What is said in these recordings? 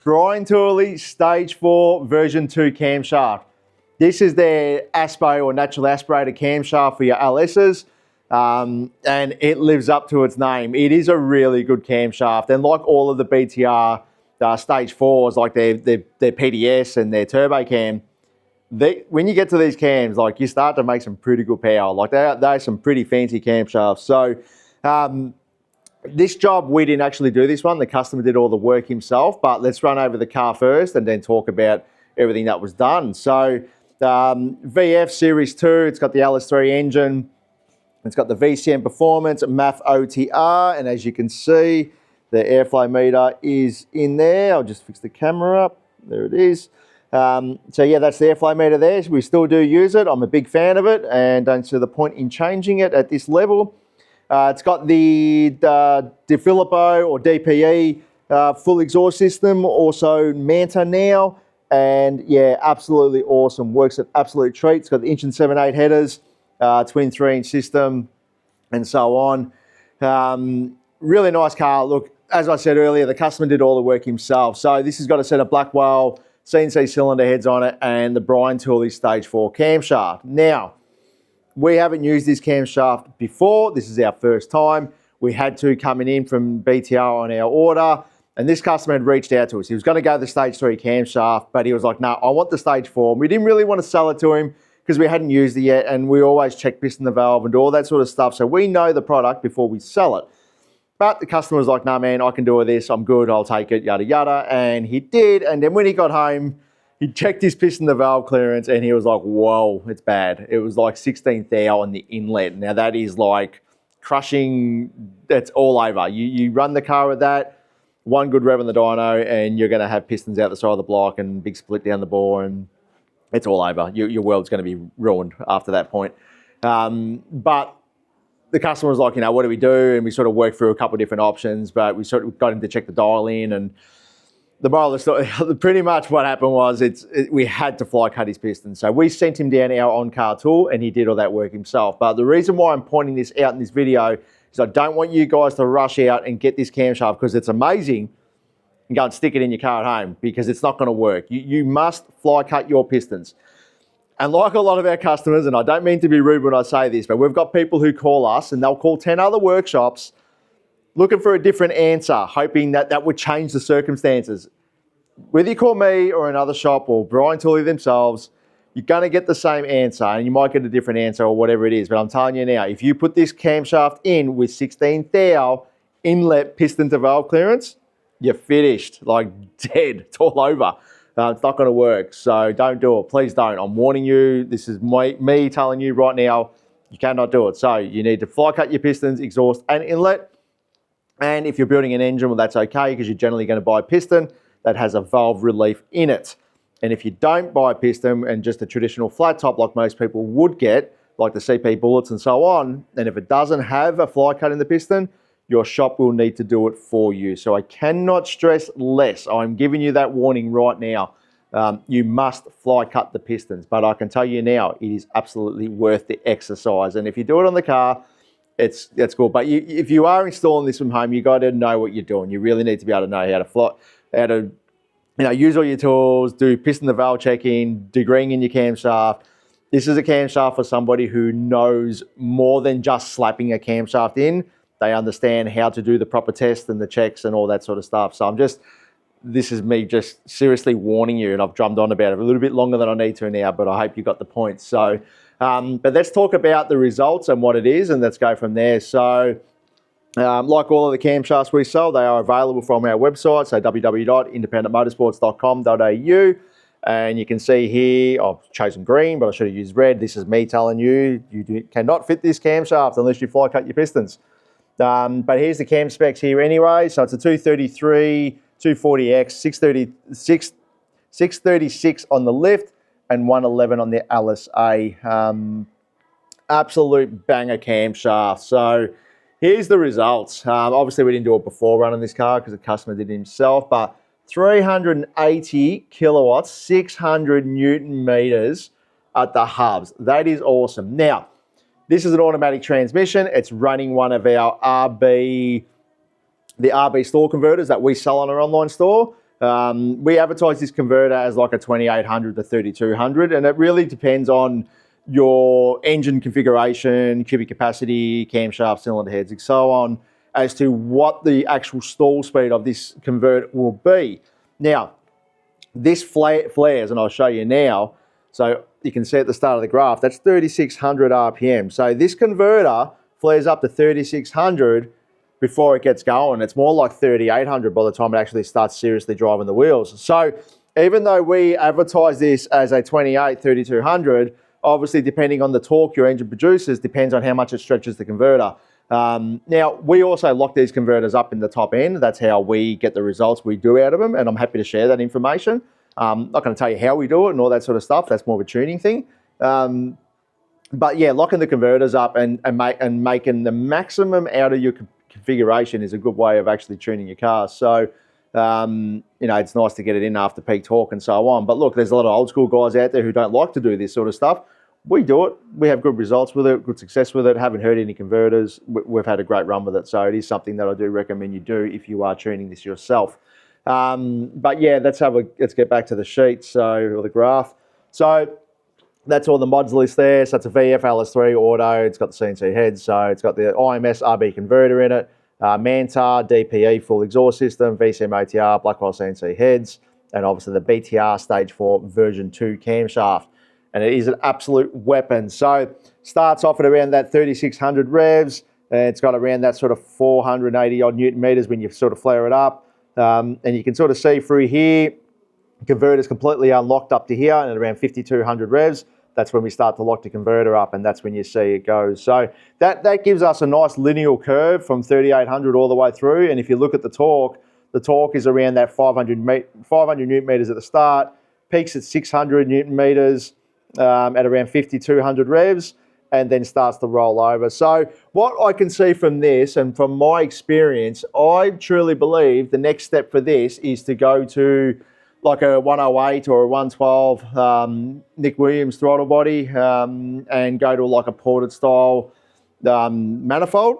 Brian Tooley, Stage 4, version 2 camshaft. This is their ASPO or natural aspirated camshaft for your LSs, and it lives up to its name. It is a really good camshaft, and like all of the BTR Stage 4s, like their PDS and their turbo cam, when you get to these cams, like you start to make some pretty good power. Like they're some pretty fancy camshafts. So this job, we didn't actually do this one. The customer did all the work himself, but let's run over the car first and then talk about everything that was done. So VF Series 2, it's got the LS3 engine. It's got the VCM Performance, MAF OTR, and as you can see, the airflow meter is in there. I'll just fix the camera up. There it is. So yeah, that's the airflow meter there. We still do use it. I'm a big fan of it and don't see the point in changing it at this level. It's got the DeFilippo or DPE full exhaust system, also Manta now, and yeah, absolutely awesome. Works at absolute treat. It's got the 1 7/8 headers, twin 3-inch system, and so on. Really nice car. Look, as I said earlier, the customer did all the work himself. So this has got a set of Blackwell CNC cylinder heads on it and the Brian Tooley Stage 4 camshaft. Now, we haven't used this camshaft before. This is our first time. We had two coming in from BTR on our order, and this customer had reached out to us. He was going to go the Stage 3 camshaft, but he was like, no, I want the Stage 4. And we didn't really want to sell it to him because we hadn't used it yet, and we always check piston the valve and do all that sort of stuff, so we know the product before we sell it. But the customer was like, no, man, I can do all this. I'm good. I'll take it, yada, yada. And he did. And then when he got home, he checked his piston to valve clearance and he was like, whoa, it's bad. It was like 16 thou on the inlet. Now that is like crushing, that's all over. You run the car with that, one good rev on the dyno and you're going to have pistons out the side of the block and big split down the bore and it's all over. Your world's going to be ruined after that point. But the customer was like, you know, what do we do? And we sort of worked through a couple of different options, but we sort of got him to check the dial in. And the moral of the story, pretty much what happened was we had to fly cut his piston. So we sent him down our on-car tool and he did all that work himself. But the reason why I'm pointing this out in this video is I don't want you guys to rush out and get this camshaft because it's amazing and go and stick it in your car at home because it's not going to work. You must fly cut your pistons. And like a lot of our customers, and I don't mean to be rude when I say this, but we've got people who call us and they'll call 10 other workshops looking for a different answer, hoping that that would change the circumstances. Whether you call me or another shop or Brian Tooley themselves, you're going to get the same answer and you might get a different answer or whatever it is. But I'm telling you now, if you put this camshaft in with 16 thou inlet piston to valve clearance, you're finished, like dead. It's all over. It's not going to work, so don't do it. Please don't. I'm warning you. This is me telling you right now, you cannot do it. So you need to fly cut your pistons, exhaust and inlet. And if you're building an engine, well, that's okay because you're generally going to buy a piston that has a valve relief in it. And if you don't buy a piston and just a traditional flat top like most people would get, like the CP bullets and so on, and if it doesn't have a fly cut in the piston, your shop will need to do it for you. So I cannot stress less. I'm giving you that warning right now. You must fly cut the pistons, but I can tell you now, it is absolutely worth the exercise. And if you do it on the car, that's cool. But if you are installing this from home, you got to know what you're doing. You really need to be able to know how to use all your tools, do piston to valve checking, degreeing in your camshaft. This is a camshaft for somebody who knows more than just slapping a camshaft in. They understand how to do the proper tests and the checks and all that sort of stuff. So this is me just seriously warning you, and I've drummed on about it a little bit longer than I need to now, but I hope you got the point. So, but let's talk about the results and what it is, and let's go from there. So, like all of the camshafts we sell, they are available from our website, so www.independentmotorsports.com.au. And you can see here, I've chosen green, but I should have used red. This is me telling you, cannot fit this camshaft unless you fly cut your pistons. But here's the cam specs here anyway. So it's a 233, 240X, 636 on the lift and 111 on the LSA. Absolute banger camshaft. So here's the results. Obviously we didn't do it before running this car because the customer did it himself, but 380 kilowatts, 600 Newton meters at the hubs. That is awesome. Now, this is an automatic transmission. It's running one of our the RB store converters that we sell on our online store. We advertise this converter as like a 2800 to 3200, and it really depends on your engine configuration, cubic capacity, camshaft, cylinder heads, and so on, as to what the actual stall speed of this converter will be. Now, this flares, and I'll show you now. So you can see at the start of the graph, that's 3600 RPM. So this converter flares up to 3600 before it gets going. It's more like 3800 by the time it actually starts seriously driving the wheels. So even though we advertise this as a 3200, obviously depending on the torque your engine produces, depends on how much it stretches the converter. Now, we also lock these converters up in the top end. That's how we get the results we do out of them, and I'm happy to share that information. I'm not going to tell you how we do it and all that sort of stuff. That's more of a tuning thing. But yeah, locking the converters up and making the maximum out of your configuration is a good way of actually tuning your car. So, it's nice to get it in after peak torque and so on. But look, there's a lot of old school guys out there who don't like to do this sort of stuff. We do it. We have good results with it, good success with it. Haven't hurt any converters. We've had a great run with it. So it is something that I do recommend you do if you are tuning this yourself. But yeah, let's get back to the sheet, or the graph. So that's all the mods list there. So it's a VF LS3 auto. It's got the CNC head. So it's got the IMS RB converter in it, Manta, DPE full exhaust system, VCM OTR, Blackwell CNC heads, and obviously the BTR Stage 4 version 2 camshaft. And it is an absolute weapon. So starts off at around that 3600 revs. And it's got around that sort of 480 odd Newton meters when you sort of flare it up. And you can sort of see through here, the converter's completely unlocked up to here, and at around 5200 revs, that's when we start to lock the converter up, and that's when you see it goes. So that gives us a nice linear curve from 3800 all the way through. And if you look at the torque is around that 500 Newton meters at the start, peaks at 600 Newton meters at around 5200 revs, and then starts to roll over. So what I can see from this, and from my experience, I truly believe the next step for this is to go to like a 108 or a 112 Nick Williams throttle body, and go to like a ported style manifold,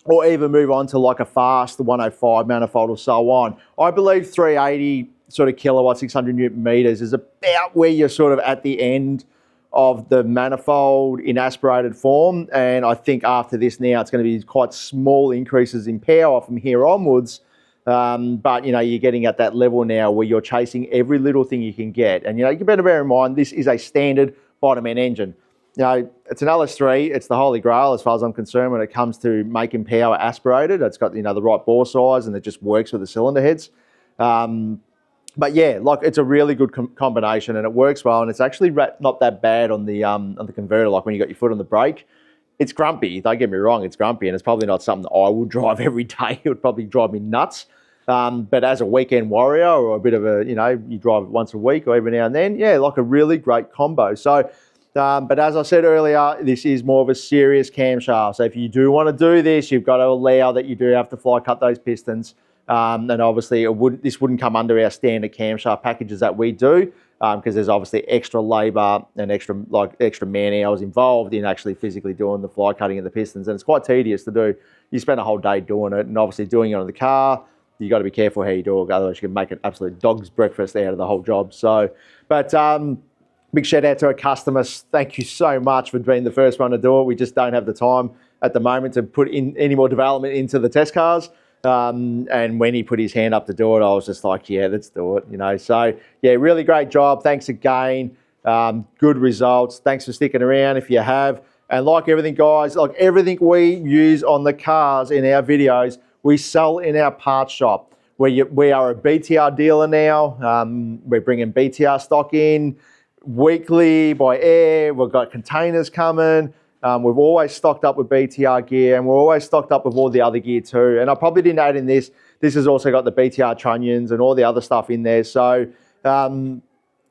or even move on to like a fast 105 manifold or so on. I believe 380 sort of kilowatts, 600 Newton meters is about where you're sort of at the end of the manifold in aspirated form. And I think after this now, it's going to be quite small increases in power from here onwards. But, you're getting at that level now where you're chasing every little thing you can get. And, you better bear in mind, this is a standard bottom end engine. It's an LS3. It's the holy grail as far as I'm concerned when it comes to making power aspirated. It's got, the right bore size, and it just works with the cylinder heads. But yeah, like it's a really good combination, and it works well, and it's actually not that bad on the converter. Like when you got your foot on the brake, it's grumpy. Don't get me wrong, it's grumpy, and it's probably not something that I would drive every day. It would probably drive me nuts. But as a weekend warrior, or a bit of a, you drive it once a week or every now and then, yeah, like a really great combo. So, but as I said earlier, this is more of a serious camshaft. So if you do want to do this, you've got to allow that you do have to fly cut those pistons. And obviously this wouldn't come under our standard camshaft packages that we do, because there's obviously extra labour and extra man hours involved in actually physically doing the fly cutting of the pistons, and it's quite tedious to do. You spend a whole day doing it, and obviously doing it on the car, you got to be careful how you do it, otherwise you can make an absolute dog's breakfast out of the whole job. So, but big shout out to our customers. Thank you so much for being the first one to do it. We just don't have the time at the moment to put in any more development into the test cars. And when he put his hand up to do it, I was just like, yeah, let's do it, So, yeah, really great job. Thanks again. Good results. Thanks for sticking around if you have. And like everything, guys, like everything we use on the cars in our videos, we sell in our parts shop. We are a BTR dealer now. We're bringing BTR stock in weekly by air. We've got containers coming. We've always stocked up with BTR gear, and we're always stocked up with all the other gear too. And I probably didn't add in this. This has also got the BTR trunnions and all the other stuff in there. So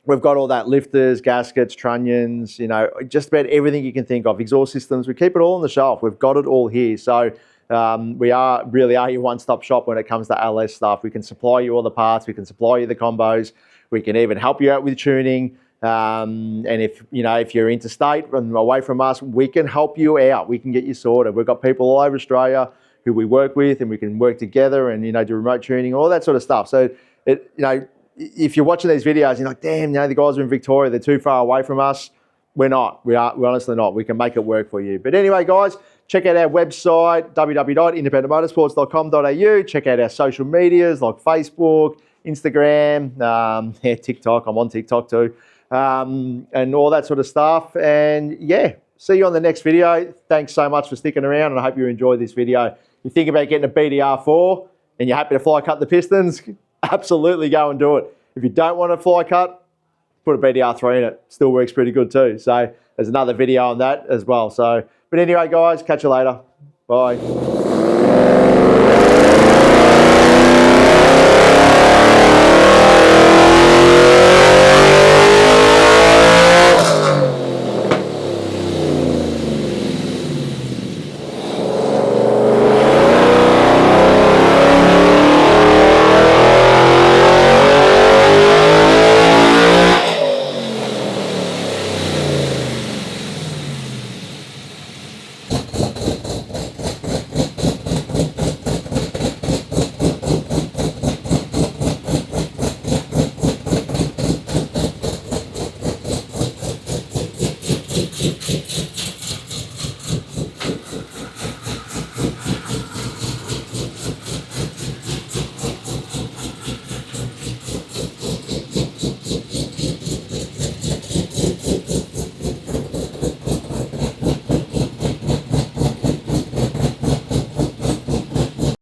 we've got all that, lifters, gaskets, trunnions, just about everything you can think of. Exhaust systems, we keep it all on the shelf. We've got it all here. So we really are your one-stop shop when it comes to LS stuff. We can supply you all the parts. We can supply you the combos. We can even help you out with tuning. And if you're interstate and away from us, we can help you out. We can get you sorted. We've got people all over Australia who we work with, and we can work together and do remote tuning, all that sort of stuff. So if you're watching these videos, you're like, damn, the guys are in Victoria, they're too far away from us. We're not. We're honestly not. We can make it work for you. But anyway, guys, check out our website, www.independentmotorsports.com.au. Check out our social medias like Facebook, Instagram, TikTok. I'm on TikTok too, and all that sort of stuff. And yeah, see you on the next video. Thanks so much for sticking around, and I hope you enjoyed this video. If you think about getting a BDR4 and you're happy to fly cut the pistons, absolutely go and do it. If you don't want to fly cut, put a BDR3 in it. Still works pretty good too. So there's another video on that as well. So, but anyway, guys, catch you later. Bye.